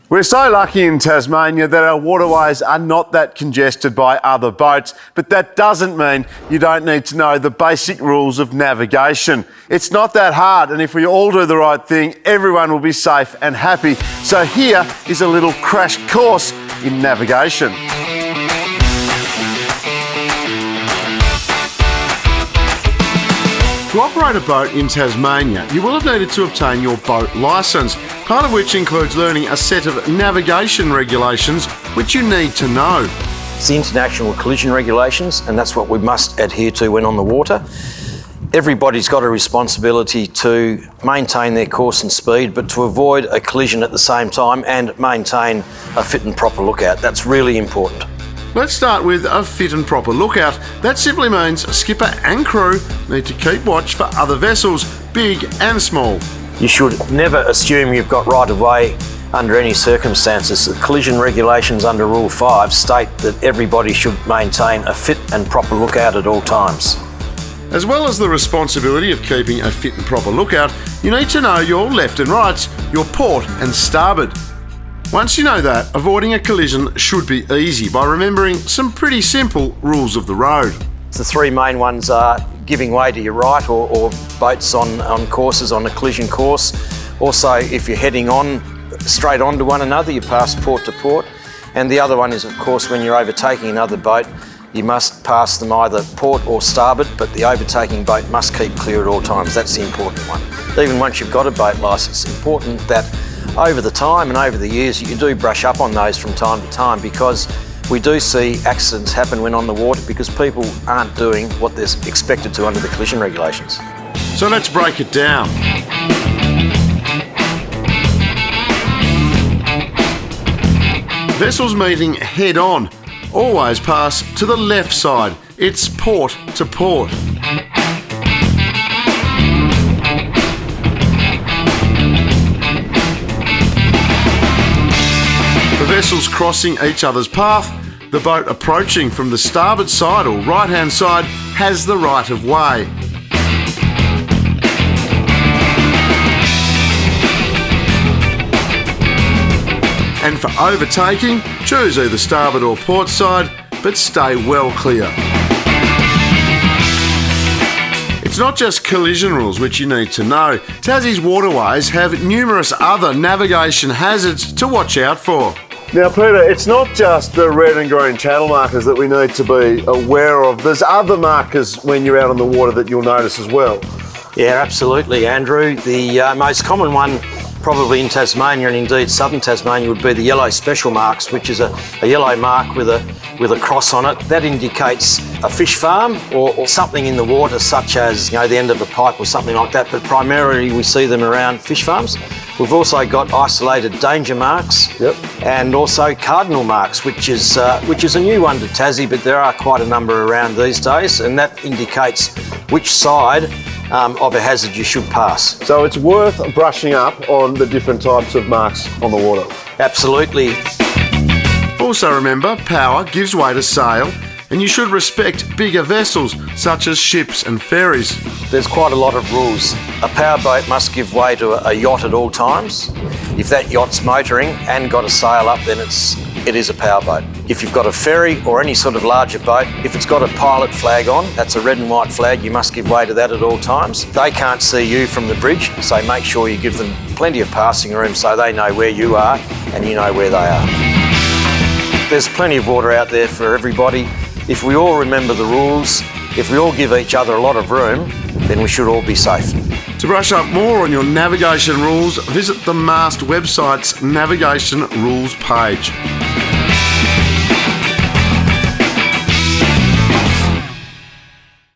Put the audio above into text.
We're so lucky in Tasmania that our waterways are not that congested by other boats, but that doesn't mean you don't need to know the basic rules of navigation. It's not that hard, and if we all do the right thing, everyone will be safe and happy. So here is a little crash course in navigation. To operate a boat in Tasmania, you will have needed to obtain your boat licence, part of which includes learning a set of navigation regulations which you need to know. It's the international collision regulations, and that's what we must adhere to when on the water. Everybody's got a responsibility to maintain their course and speed, but to avoid a collision at the same time and maintain a fit and proper lookout. That's really important. Let's start with a fit and proper lookout. That simply means skipper and crew need to keep watch for other vessels, big and small. You should never assume you've got right of way under any circumstances. The collision regulations under Rule 5 state that everybody should maintain a fit and proper lookout at all times. As well as the responsibility of keeping a fit and proper lookout, you need to know your left and rights, your port and starboard. Once you know that, avoiding a collision should be easy by remembering some pretty simple rules of the road. The three main ones are giving way to your right or boats on courses on a collision course. Also, if you're heading on straight onto one another, you pass port to port. And the other one is, of course, when you're overtaking another boat, you must pass them either port or starboard, but the overtaking boat must keep clear at all times. That's the important one. Even once you've got a boat licence, it's important that over the time and over the years you do brush up on those from time to time, because we do see accidents happen when on the water because people aren't doing what they're expected to under the collision regulations. So let's break it down. Vessels meeting head on always pass to the left side. It's port to port. For vessels crossing each other's path, the boat approaching from the starboard side or right-hand side has the right of way. And for overtaking, choose either starboard or port side, but stay well clear. It's not just collision rules which you need to know. Tassie's waterways have numerous other navigation hazards to watch out for. Now, Peter, it's not just the red and green channel markers that we need to be aware of. There's other markers when you're out on the water that you'll notice as well. Yeah, absolutely, Andrew. The most common one probably in Tasmania and indeed southern Tasmania would be the yellow special marks, which is a yellow mark with a cross on it. That indicates a fish farm or something in the water, such as the end of a pipe or something like that, but primarily we see them around fish farms. We've also got isolated danger marks. Yep. And also cardinal marks, which is a new one to Tassie, but there are quite a number around these days, and that indicates which side of a hazard you should pass. So it's worth brushing up on the different types of marks on the water. Absolutely. Also remember, power gives way to sail, and you should respect bigger vessels such as ships and ferries. There's quite a lot of rules. A powerboat must give way to a yacht at all times. If that yacht's motoring and got a sail up, then it is a powerboat. If you've got a ferry or any sort of larger boat, if it's got a pilot flag on, that's a red and white flag, you must give way to that at all times. They can't see you from the bridge, so make sure you give them plenty of passing room so they know where you are and you know where they are. There's plenty of water out there for everybody. If we all remember the rules, if we all give each other a lot of room, then we should all be safe. To brush up more on your navigation rules, visit the MAST website's navigation rules page.